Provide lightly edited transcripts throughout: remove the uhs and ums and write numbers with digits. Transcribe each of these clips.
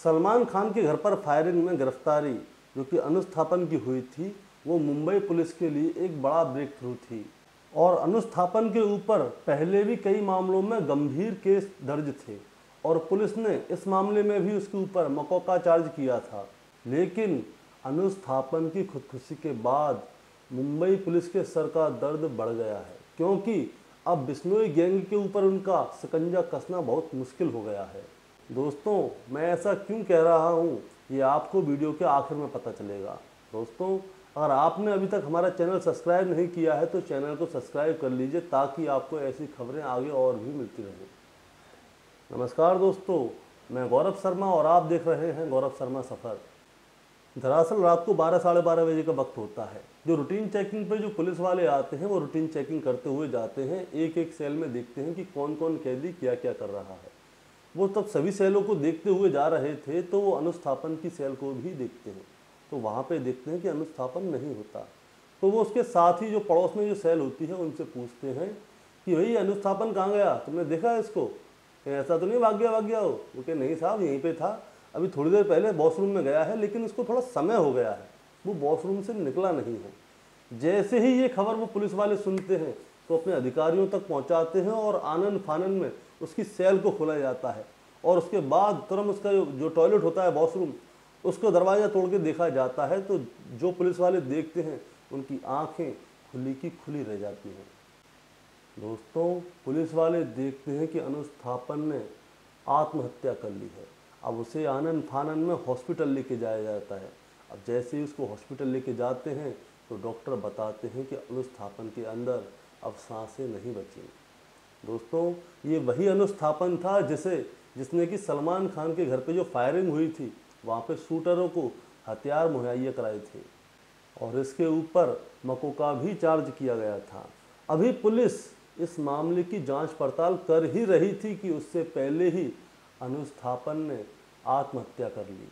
सलमान खान के घर पर फायरिंग में गिरफ्तारी जो कि अनुस्थापन की हुई थी, वो मुंबई पुलिस के लिए एक बड़ा ब्रेक थ्रू थी। और अनुस्थापन के ऊपर पहले भी कई मामलों में गंभीर केस दर्ज थे और पुलिस ने इस मामले में भी उसके ऊपर मकौका चार्ज किया था। लेकिन अनुस्थापन की खुदकुशी के बाद मुंबई पुलिस के सर का दर्द बढ़ गया है, क्योंकि अब बिश्नोई गैंग के ऊपर उनका शिकंजा कसना बहुत मुश्किल हो गया है। दोस्तों, मैं ऐसा क्यों कह रहा हूँ ये आपको वीडियो के आखिर में पता चलेगा। दोस्तों, अगर आपने अभी तक हमारा चैनल सब्सक्राइब नहीं किया है तो चैनल को सब्सक्राइब कर लीजिए ताकि आपको ऐसी खबरें आगे और भी मिलती रहें। नमस्कार दोस्तों, मैं गौरव शर्मा और आप देख रहे हैं गौरव शर्मा सफ़र। दरअसल रात को 12 साढ़े 12 बजे का वक्त होता है। जो रूटीन चेकिंग पे जो पुलिस वाले आते हैं वो रूटीन चेकिंग करते हुए जाते हैं, एक एक सेल में देखते हैं कि कौन कौन कैदी क्या क्या कर रहा है। वो तब सभी सेलों को देखते हुए जा रहे थे तो वो अनुस्थापन की सेल को भी देखते हैं, तो वहाँ पे देखते हैं कि अनुस्थापन नहीं होता। तो वो उसके साथ ही जो पड़ोस में जो सेल होती है उनसे पूछते हैं कि भाई अनुस्थापन कहाँ गया, तुमने देखा इसको, ऐसा तो नहीं भाग गया हो। वो कहे नहीं साहब, यहीं पे था, अभी थोड़ी देर पहले वॉशरूम में गया है, लेकिन उसको थोड़ा समय हो गया है, वो वॉशरूम से निकला नहीं है। जैसे ही ये खबर वो पुलिस वाले सुनते हैं तो अपने अधिकारियों तक पहुंचाते हैं और आनन फानन में उसकी सेल को खोला जाता है और उसके बाद तुरंत उसका जो टॉयलेट होता है, वॉशरूम, उसको दरवाज़ा तोड़ के देखा जाता है। तो जो पुलिस वाले देखते हैं उनकी आंखें खुली की खुली रह जाती हैं। दोस्तों, पुलिस वाले देखते हैं कि अनुस्थापन ने आत्महत्या कर ली है। अब उसे आनन फानन में हॉस्पिटल लेके जाया जाता है। अब जैसे ही उसको हॉस्पिटल लेके जाते हैं तो डॉक्टर बताते हैं कि अनुस्थापन के अंदर अब सांसें नहीं बची। दोस्तों, ये वही अनुस्थापन था जिसने कि सलमान खान के घर पे जो फायरिंग हुई थी वहाँ पे शूटरों को हथियार मुहैया कराए थे और इसके ऊपर मकौका भी चार्ज किया गया था। अभी पुलिस इस मामले की जांच पड़ताल कर ही रही थी कि उससे पहले ही अनुस्थापन ने आत्महत्या कर ली।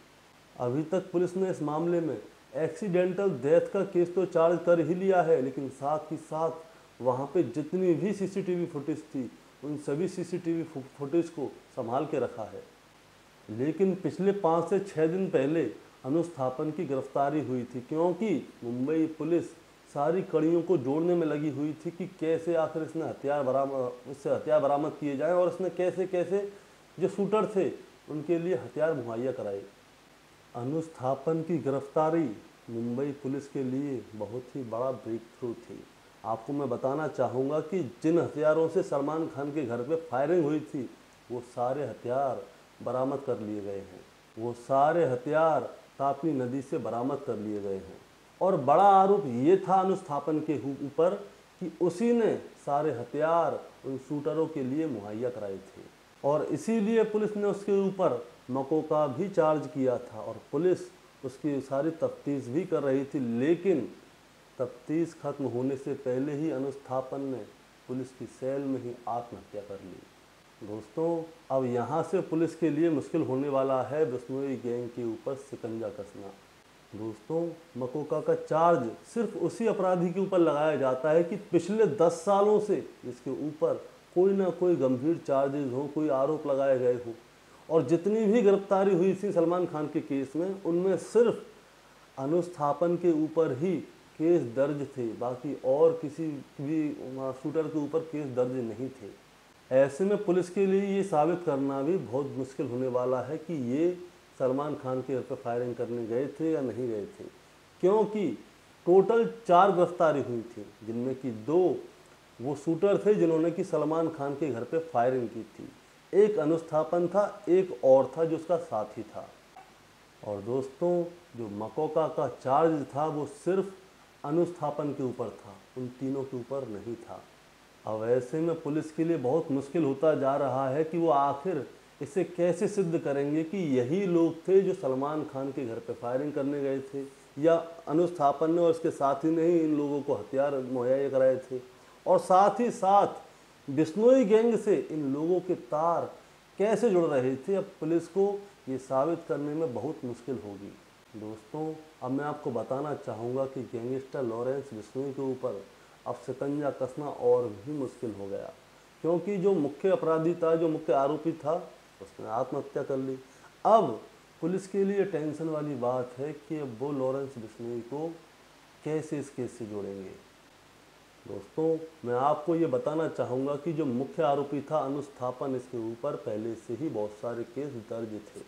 अभी तक पुलिस ने इस मामले में एक्सीडेंटल डेथ का केस तो चार्ज कर ही लिया है, लेकिन साथ ही साथ वहाँ पे जितनी भी सीसीटीवी फुटेज थी उन सभी सीसीटीवी फुटेज को संभाल के रखा है। लेकिन पिछले 5 से 6 दिन पहले अनुस्थापन की गिरफ्तारी हुई थी, क्योंकि मुंबई पुलिस सारी कड़ियों को जोड़ने में लगी हुई थी कि कैसे आखिर इससे हथियार बरामद किए जाएं और इसने कैसे कैसे जो शूटर थे उनके लिए हथियार मुहैया कराए। अनुस्थापन की गिरफ्तारी मुंबई पुलिस के लिए बहुत ही बड़ा ब्रेक थ्रू थी। आपको मैं बताना चाहूँगा कि जिन हथियारों से सलमान खान के घर पे फायरिंग हुई थी वो सारे हथियार बरामद कर लिए गए हैं। वो सारे हथियार तापी नदी से बरामद कर लिए गए हैं और बड़ा आरोप ये था अनुस्थापन के ऊपर कि उसी ने सारे हथियार उन शूटरों के लिए मुहैया कराए थे और इसीलिए पुलिस ने उसके ऊपर मकौका भी चार्ज किया था और पुलिस उसकी सारी तफ्तीश भी कर रही थी। लेकिन तफ्तीश खत्म होने से पहले ही अनुस्थापन ने पुलिस की सेल में ही आत्महत्या कर ली। दोस्तों, अब यहाँ से पुलिस के लिए मुश्किल होने वाला है बिश्नोई गैंग के ऊपर शिकंजा कसना। दोस्तों, मकौका का चार्ज सिर्फ उसी अपराधी के ऊपर लगाया जाता है कि पिछले 10 सालों से जिसके ऊपर कोई ना कोई गंभीर चार्जेस हो, कोई आरोप लगाए गए हो। और जितनी भी गिरफ्तारी हुई थी सलमान खान के केस में, उनमें सिर्फ अनुस्थापन के ऊपर ही केस दर्ज थे, बाकी और किसी भी शूटर के ऊपर केस दर्ज नहीं थे। ऐसे में पुलिस के लिए ये साबित करना भी बहुत मुश्किल होने वाला है कि ये सलमान खान के घर पर फायरिंग करने गए थे या नहीं गए थे, क्योंकि टोटल 4 गिरफ्तारी हुई थी, जिनमें कि 2 वो शूटर थे जिन्होंने कि सलमान खान के घर पे फायरिंग की थी। एक अनुस्थापन था, एक और था जो उसका साथी था। और दोस्तों, जो मकौका का चार्ज था वो सिर्फ अनुस्थापन के ऊपर था, उन तीनों के ऊपर नहीं था। अब ऐसे में पुलिस के लिए बहुत मुश्किल होता जा रहा है कि वो आखिर इसे कैसे सिद्ध करेंगे कि यही लोग थे जो सलमान खान के घर पे फायरिंग करने गए थे, या अनुस्थापन ने और उसके साथी ने ही इन लोगों को हथियार मुहैया कराए थे। और साथ ही साथ बिश्नोई गैंग से इन लोगों के तार कैसे जुड़ रहे थे, अब पुलिस को ये साबित करने में बहुत मुश्किल होगी। दोस्तों, अब मैं आपको बताना चाहूँगा कि गैंगस्टर लॉरेंस बिश्नोई के ऊपर अब शिकंजा कसना और भी मुश्किल हो गया, क्योंकि जो मुख्य अपराधी था, जो मुख्य आरोपी था, उसने आत्महत्या कर ली। अब पुलिस के लिए टेंशन वाली बात है कि अब वो लॉरेंस बिश्नोई को कैसे इस केस से जोड़ेंगे। दोस्तों, मैं आपको ये बताना चाहूँगा कि जो मुख्य आरोपी था अनुस्थापन, इसके ऊपर पहले से ही बहुत सारे केस दर्ज थे,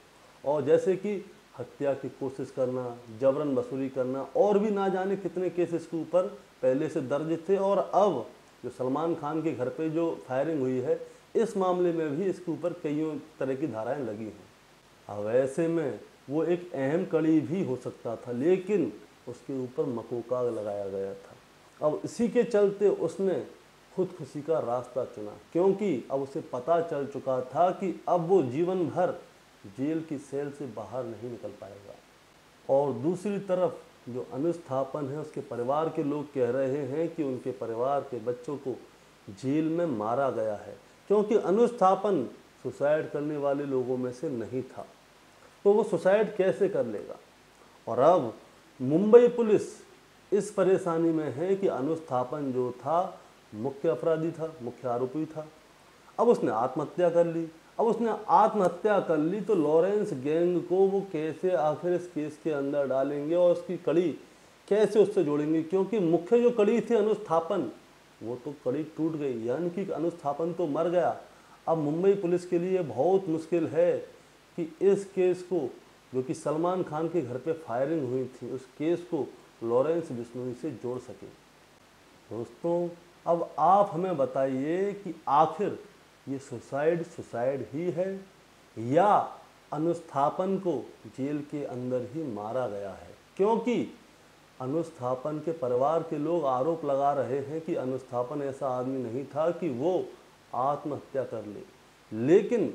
और जैसे कि हत्या की कोशिश करना, जबरन वसूली करना, और भी ना जाने कितने केस इसके ऊपर पहले से दर्ज थे। और अब जो सलमान खान के घर पे जो फायरिंग हुई है, इस मामले में भी इसके ऊपर कई तरह की धाराएं लगी हैं। अब ऐसे में वो एक अहम कड़ी भी हो सकता था, लेकिन उसके ऊपर मकोका लगाया गया था। अब इसी के चलते उसने खुदकुशी का रास्ता चुना, क्योंकि अब उसे पता चल चुका था कि अब वो जीवन भर जेल की सेल से बाहर नहीं निकल पाएगा। और दूसरी तरफ जो अनुस्थापन है, उसके परिवार के लोग कह रहे हैं कि उनके परिवार के बच्चों को जेल में मारा गया है, क्योंकि अनुस्थापन सुसाइड करने वाले लोगों में से नहीं था, तो वो सुसाइड कैसे कर लेगा। और अब मुंबई पुलिस इस परेशानी में है कि अनुस्थापन जो था मुख्य अपराधी था, मुख्य आरोपी था, अब उसने आत्महत्या कर ली। अब उसने आत्महत्या कर ली तो लॉरेंस गैंग को वो कैसे आखिर इस केस के अंदर डालेंगे और उसकी कड़ी कैसे उससे जोड़ेंगे, क्योंकि मुख्य जो कड़ी थी अनुस्थापन, वो तो कड़ी टूट गई, यानी कि अनुस्थापन तो मर गया। अब मुंबई पुलिस के लिए बहुत मुश्किल है कि इस केस को, जो कि सलमान खान के घर पे फायरिंग हुई थी, उस केस को लॉरेंस बिश्नोई से जोड़ सके। दोस्तों, अब आप हमें बताइए कि आखिर ये सुसाइड ही है या अनुस्थापन को जेल के अंदर ही मारा गया है, क्योंकि अनुस्थापन के परिवार के लोग आरोप लगा रहे हैं कि अनुस्थापन ऐसा आदमी नहीं था कि वो आत्महत्या कर ले, लेकिन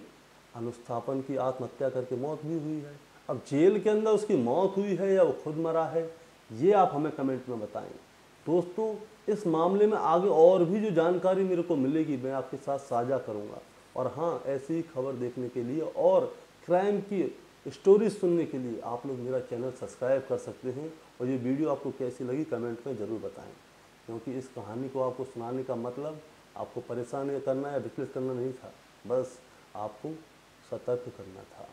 अनुस्थापन की आत्महत्या करके मौत भी हुई है। अब जेल के अंदर उसकी मौत हुई है या वो खुद मरा है, ये आप हमें कमेंट में बताएं। दोस्तों, इस मामले में आगे और भी जो जानकारी मेरे को मिलेगी मैं आपके साथ साझा करूंगा। और हाँ, ऐसी ही खबर देखने के लिए और क्राइम की स्टोरी सुनने के लिए आप लोग मेरा चैनल सब्सक्राइब कर सकते हैं। और ये वीडियो आपको कैसी लगी कमेंट में ज़रूर बताएं, क्योंकि इस कहानी को आपको सुनाने का मतलब आपको परेशान करना या विचलित करना नहीं था, बस आपको सतर्क करना था।